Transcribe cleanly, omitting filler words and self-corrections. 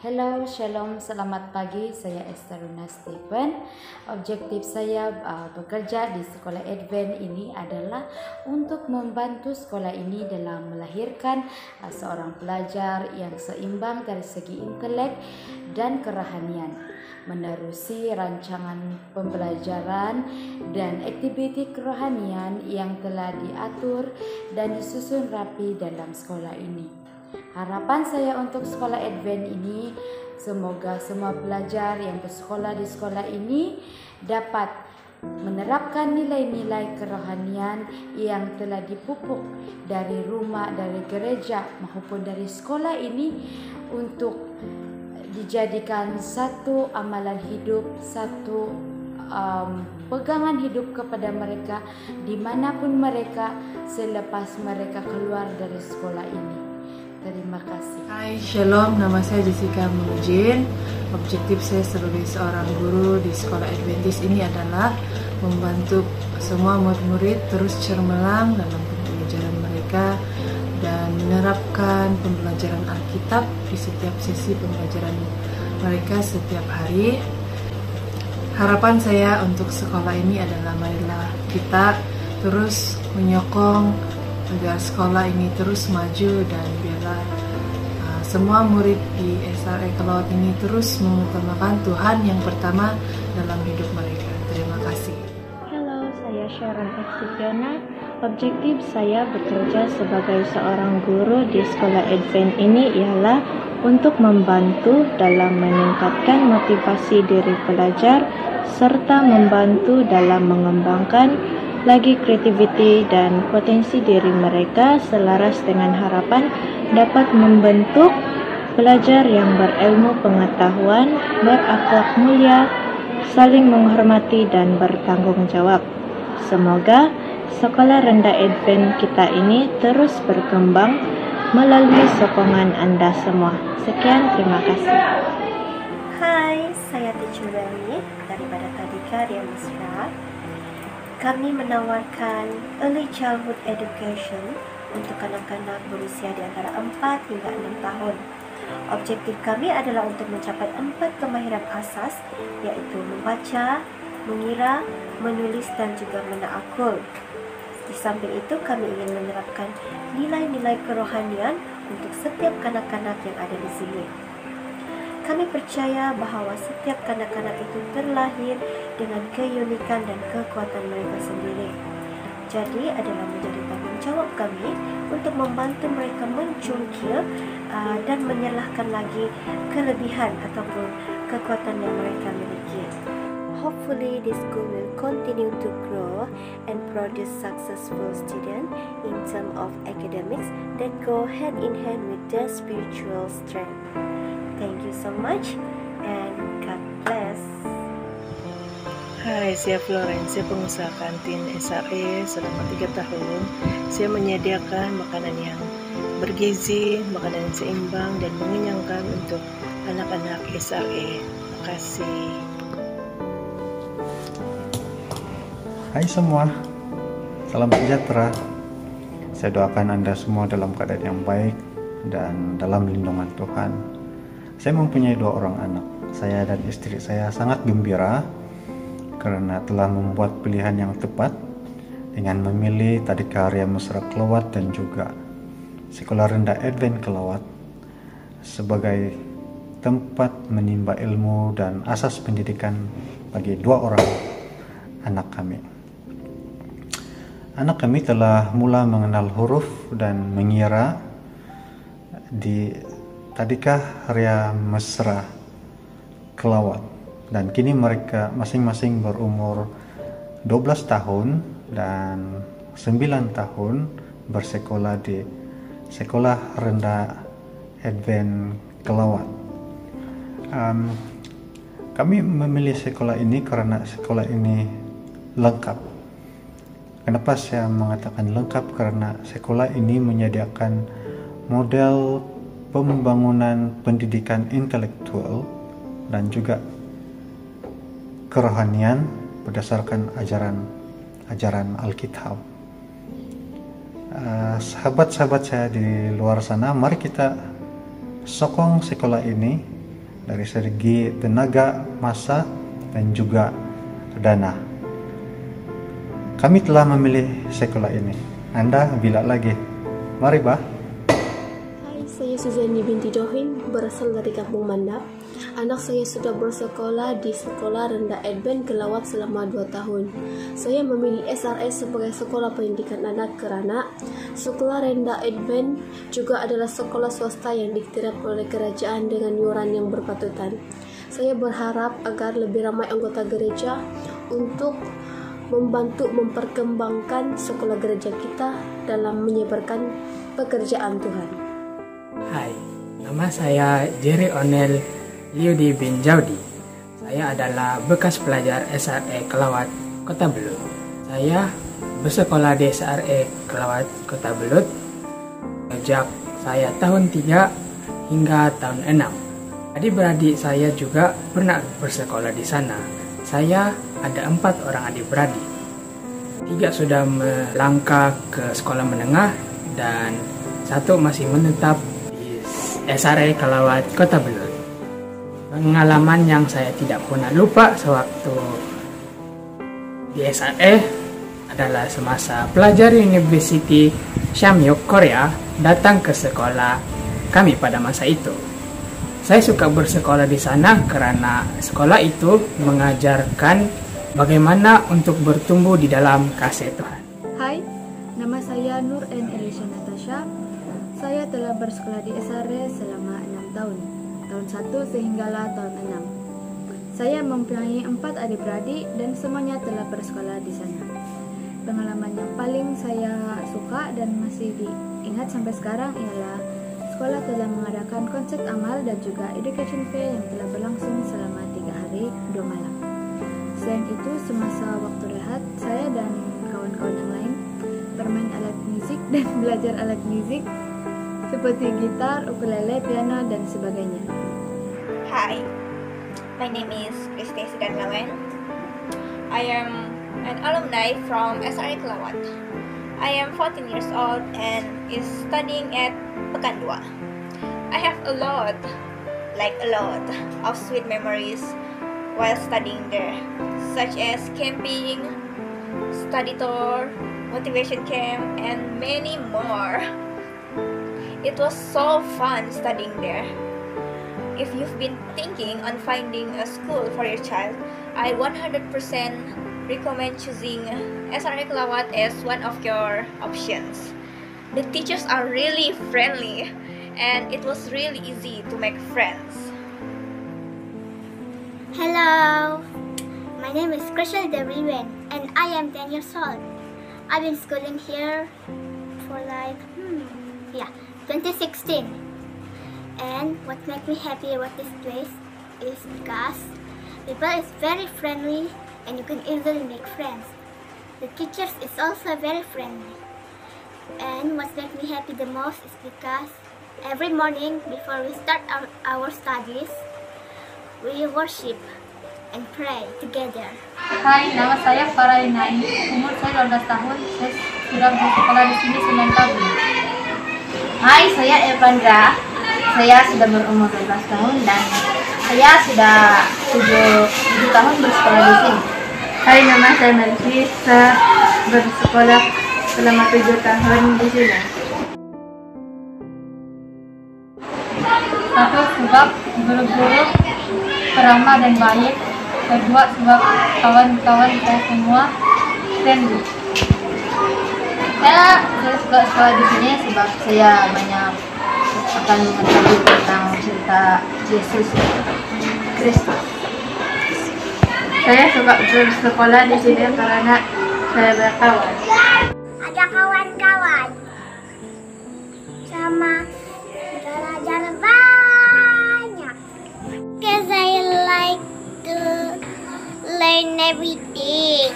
Hello, Shalom, selamat pagi. Saya Esther Luna Stephen. Objektif saya bekerja di sekolah Advent ini adalah untuk membantu sekolah ini dalam melahirkan seorang pelajar yang seimbang dari segi intelek dan kerohanian, menerusi rancangan pembelajaran dan aktiviti kerohanian yang telah diatur dan disusun rapi dalam sekolah ini. Harapan saya untuk sekolah Advent ini, semoga semua pelajar yang bersekolah di sekolah ini dapat menerapkan nilai-nilai kerohanian yang telah dipupuk dari rumah, dari gereja maupun dari sekolah ini untuk dijadikan satu amalan hidup, satu pegangan hidup kepada mereka dimanapun mereka selepas mereka keluar dari sekolah ini. Terima kasih. Hai, Shalom, nama saya Jessica Mujin. Objektif saya sebagai seorang guru di sekolah Adventis ini adalah membantu semua murid-murid terus cermelang dalam pembelajaran mereka dan menerapkan pembelajaran Alkitab di setiap sesi pembelajaran mereka setiap hari. Harapan saya untuk sekolah ini adalah marilah kita terus menyokong agar sekolah ini terus maju dan biarlah semua murid di SRE Kelawat ini terus mengutamakan Tuhan yang pertama dalam hidup mereka. Terima kasih. Halo, saya Sharon Exipiona. Objektif saya bekerja sebagai seorang guru di sekolah Advent ini ialah untuk membantu dalam meningkatkan motivasi diri pelajar serta membantu dalam mengembangkan lagi kreativiti dan potensi diri mereka selaras dengan harapan dapat membentuk pelajar yang berilmu pengetahuan, berakhlak mulia, saling menghormati dan bertanggung jawab. Semoga sekolah rendah Advent kita ini terus berkembang melalui sokongan Anda semua. Sekian, terima kasih. Hai, saya Teacher Rani daripada Tadika Ria Mesra. Kami menawarkan early childhood education untuk anak-anak berusia di antara 4 hingga 6 tahun. Objektif kami adalah untuk mencapai 4 kemahiran asas, yaitu membaca, mengira, menulis dan juga menakul. Di samping itu, kami ingin menerapkan nilai-nilai kerohanian untuk setiap kanak-kanak yang ada di sini. Kami percaya bahawa setiap kanak-kanak itu terlahir dengan keunikan dan kekuatan mereka sendiri. Jadi adalah menjadi tanggungjawab kami untuk membantu mereka mencungkil dan menyalahkan lagi kelebihan ataupun kekuatan yang mereka miliki. Hopefully, this school will continue to grow and produce successful students in terms of academics that go hand in hand with their spiritual strength. Thank you so much and God bless. Hai, saya Florence, saya pengusaha kantin SRE selama 3 tahun. Saya menyediakan makanan yang bergizi, makanan yang seimbang dan mengenyangkan untuk anak-anak SRE. Terima kasih. Hai semua, salam sejahtera. Saya doakan Anda semua dalam keadaan yang baik dan dalam lindungan Tuhan. Saya mempunyai 2 orang anak. Saya dan istri saya sangat gembira karena telah membuat pilihan yang tepat dengan memilih Tadika Ria Mesra Kelawat dan juga Sekolah Rendah Advent Kelawat sebagai tempat menimba ilmu dan asas pendidikan bagi 2 orang anak kami. Anak kami telah mula mengenal huruf dan mengira di Tadika Ria Mesra Kelawat, dan kini mereka masing-masing berumur 12 tahun dan 9 tahun bersekolah di Sekolah Rendah Advent Kelawat. Kami memilih sekolah ini karena sekolah ini lengkap. Kenapa saya mengatakan lengkap? Karena sekolah ini menyediakan model pembangunan pendidikan intelektual dan juga kerohanian berdasarkan ajaran Alkitab. Sahabat-sahabat saya di luar sana, mari kita sokong sekolah ini dari segi tenaga, masa, dan juga dana. Kami telah memilih sekolah ini. Anda bila lagi? Mari, Bah. Hai, saya Suzani binti Johin, berasal dari Kampung Mandap. Anak saya sudah bersekolah di Sekolah Rendah Advent Kelawat selama 2 tahun. Saya memilih SRS sebagai sekolah pendidikan anak karena Sekolah Rendah Advent juga adalah sekolah swasta yang diktirap oleh kerajaan dengan yuran yang berpatutan. Saya berharap agar lebih ramai anggota gereja untuk membantu memperkembangkan sekolah gereja kita dalam menyebarkan pekerjaan Tuhan. Hai, nama saya Jerry Onel Liudi bin Jaudi. Saya adalah bekas pelajar SRE Kelawat, Kota Belut. Saya bersekolah di SRE Kelawat, Kota Belut sejak saya tahun 3 hingga tahun 6. Adik-beradik saya juga pernah bersekolah di sana. Saya ada 4 orang adik-beradik. 3 sudah melangkah ke sekolah menengah dan 1 masih menetap di SRE Kelawat, Kota Belut. Pengalaman yang saya tidak pernah lupa sewaktu di SRE adalah semasa pelajar University Shamyok Korea datang ke sekolah kami pada masa itu. Saya suka bersekolah di sana karena sekolah itu mengajarkan bagaimana untuk bertumbuh di dalam kasih Tuhan. Hai, nama saya Nur N. Elisha Natasha. Saya telah bersekolah di SRE selama 6 tahun. Tahun 1 sehinggalah tahun 6. Saya mempunyai 4 adik-beradik dan semuanya telah bersekolah di sana. Pengalaman yang paling saya suka dan masih diingat sampai sekarang ialah sekolah telah mengadakan konsert amal dan juga education fair yang telah berlangsung selama 3 hari 2 malam. Selain itu, semasa waktu rehat, saya dan kawan-kawan yang lain bermain alat musik dan belajar alat musik seperti gitar, ukulele, piano, dan sebagainya. Hi, my name is Christy Sidanlawen. I am an alumni from SRE Kelawat. I am 14 years old and is studying at Pekan 2. I have a lot of sweet memories while studying there, such as camping, study tour, motivation camp, and many more. It was so fun studying there. If you've been thinking on finding a school for your child, I 100% recommend choosing SRE Kelawat as one of your options. The teachers are really friendly and it was really easy to make friends. Hello, my name is Crystal Deriwen and I am 10 years old. I've been schooling here for 2016. And what makes me happy about this place is because people is very friendly and you can easily make friends. The teachers is also very friendly. And what makes me happy the most is because every morning before we start our studies, we worship and pray together. Hai, nama saya Farah Inai. Umur saya 12 tahun. Saya sudah bersekolah di sini 9 tahun. Hai, saya Evandra. Saya sudah berumur 12 tahun dan saya sudah 7 tahun bersekolah di sini. Hai, nama saya Melki. Saya bersekolah selama 7 tahun di sini. Satu, sebab guru-guru ramah dan baik. Kedua, sebab kawan-kawan saya semua friendly. Saya suka sekolah di sini sebab saya banyak akan mengetahui tentang cerita Yesus Kristus. Saya suka bersekolah di sini karena saya berkawan. Ada kawan-kawan sama belajar banyak. Because I like to learn everything.